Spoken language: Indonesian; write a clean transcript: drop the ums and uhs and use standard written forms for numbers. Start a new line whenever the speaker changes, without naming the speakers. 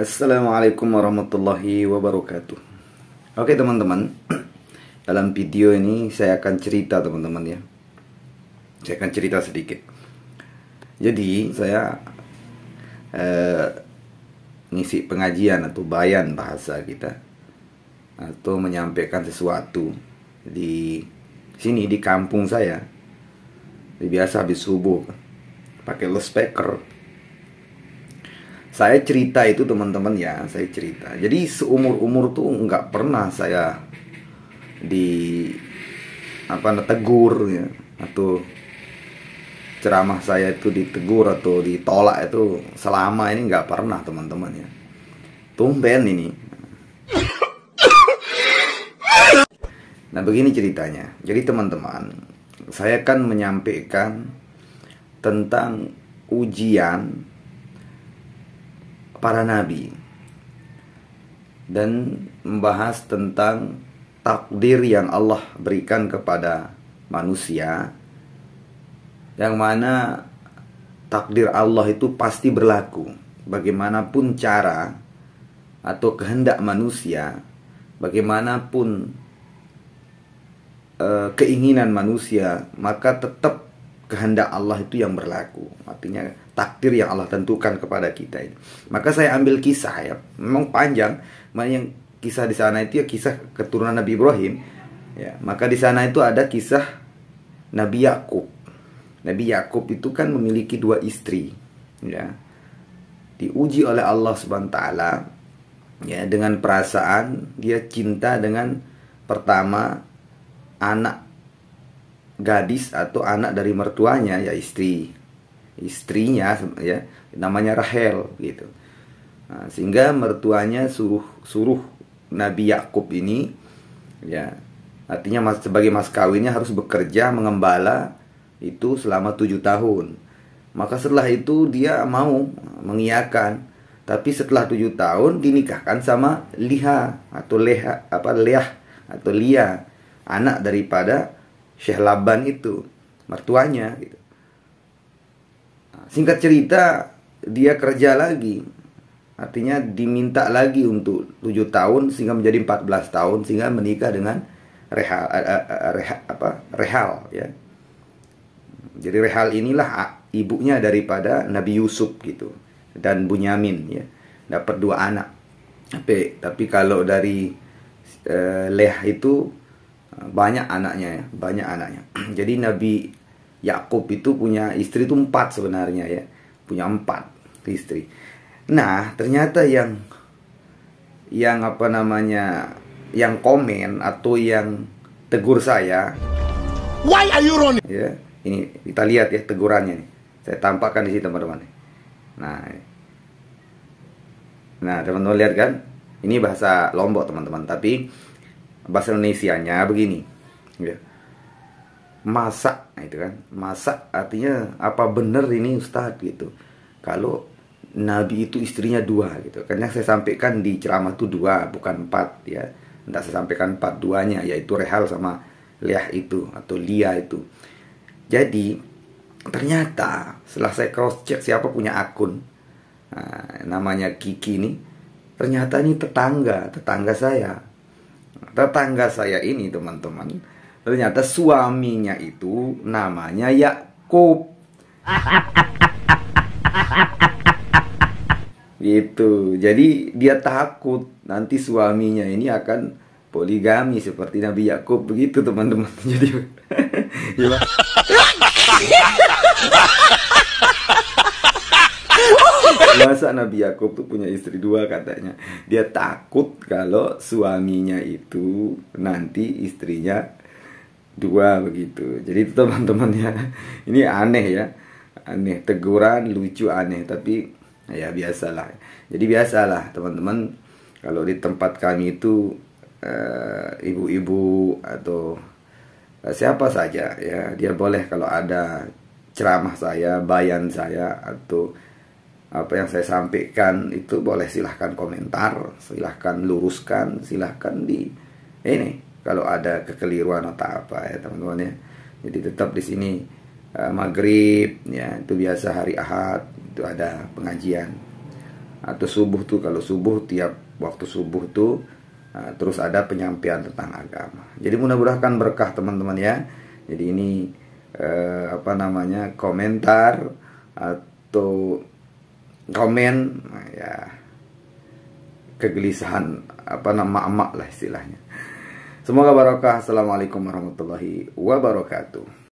Assalamualaikum warahmatullahi wabarakatuh. Oke teman-teman, dalam video ini saya akan cerita teman-teman ya. Saya akan cerita sedikit. Jadi saya ngisi pengajian atau bayan bahasa kita, atau menyampaikan sesuatu di sini di kampung saya. Biasa habis subuh pakai loudspeaker. Saya cerita itu teman-teman ya, saya cerita. Jadi seumur-umur tuh nggak pernah saya tegur ya, atau ceramah saya itu ditegur atau ditolak itu selama ini nggak pernah teman-teman ya. Tumben ini. Nah begini ceritanya. Jadi teman-teman, saya akan menyampaikan tentang ujian para nabi dan membahas tentang takdir yang Allah berikan kepada manusia, yang mana takdir Allah itu pasti berlaku bagaimanapun cara atau kehendak manusia, bagaimanapun keinginan manusia, maka tetap kehendak Allah itu yang berlaku. Artinya takdir yang Allah tentukan kepada kita ini. Maka saya ambil kisah ya, memang panjang. Yang kisah di sana itu ya kisah keturunan Nabi Ibrahim. Ya, maka di sana itu ada kisah Nabi Yakub. Nabi Yakub itu kan memiliki 2 istri. Ya, diuji oleh Allah Subhanahu Wa Taala ya, dengan perasaan dia cinta dengan pertama anak gadis atau anak dari mertuanya, ya istrinya ya, namanya Rahel gitu. Nah, sehingga mertuanya suruh Nabi Yakub ini ya, artinya sebagai mas kawinnya harus bekerja mengembala itu selama 7 tahun. Maka setelah itu dia mau mengiyakan, tapi setelah 7 tahun dinikahkan sama Leah, anak daripada Syekh Laban itu, mertuanya gitu. Singkat cerita, dia kerja lagi. Artinya diminta lagi untuk 7 tahun sehingga menjadi 14 tahun sehingga menikah dengan Rehal ya. Jadi Rehal inilah ibunya daripada Nabi Yusuf gitu, dan Bunyamin ya. Dapat 2 anak. Tapi kalau dari Leah itu banyak anaknya ya, banyak anaknya. Jadi Nabi Yakub itu punya istri itu 4 sebenarnya ya, punya 4 istri. Nah ternyata yang komen atau yang tegur saya, why are you running? Ya, ini kita lihat ya tegurannya nih. Saya tampakkan di sini teman-teman. Nah teman-teman lihat kan, ini bahasa Lombok teman-teman, tapi bahasa Indonesianya begini ya. Masak, nah itu kan, masak artinya apa benar ini Ustadz gitu, kalau Nabi itu istrinya 2 gitu. Karena saya sampaikan di ceramah itu 2 bukan 4 ya. Tidak saya sampaikan 4-2-nya, yaitu Rehal sama Leah itu atau Lia itu. Jadi ternyata setelah saya cross check siapa punya akun, namanya Kiki ini, ternyata ini tetangga saya ini teman-teman, ternyata suaminya itu namanya Yakub gitu. Jadi dia takut nanti suaminya ini akan poligami seperti Nabi Yakub begitu teman-teman. Jadi masa Nabi Yakub tuh punya istri 2 katanya. Dia takut kalau suaminya itu nanti istrinya 2 begitu. Jadi itu teman-teman ya, ini aneh ya, aneh, teguran lucu aneh, tapi ya biasalah. Jadi biasalah teman-teman, kalau di tempat kami itu ibu-ibu atau siapa saja ya, dia boleh kalau ada ceramah saya, bayan saya, atau apa yang saya sampaikan itu boleh silahkan komentar, silahkan luruskan, silahkan ini kalau ada kekeliruan atau apa ya teman-teman ya. Jadi tetap di sini maghrib ya, itu biasa hari Ahad itu ada pengajian. atau subuh tuh, kalau subuh tiap waktu subuh tuh terus ada penyampaian tentang agama. Jadi mudah-mudahan berkah teman-teman ya. Jadi ini komentar atau komen ya, kegelisahan emak-emak lah istilahnya. Semoga barokah. Assalamualaikum warahmatullahi wabarakatuh.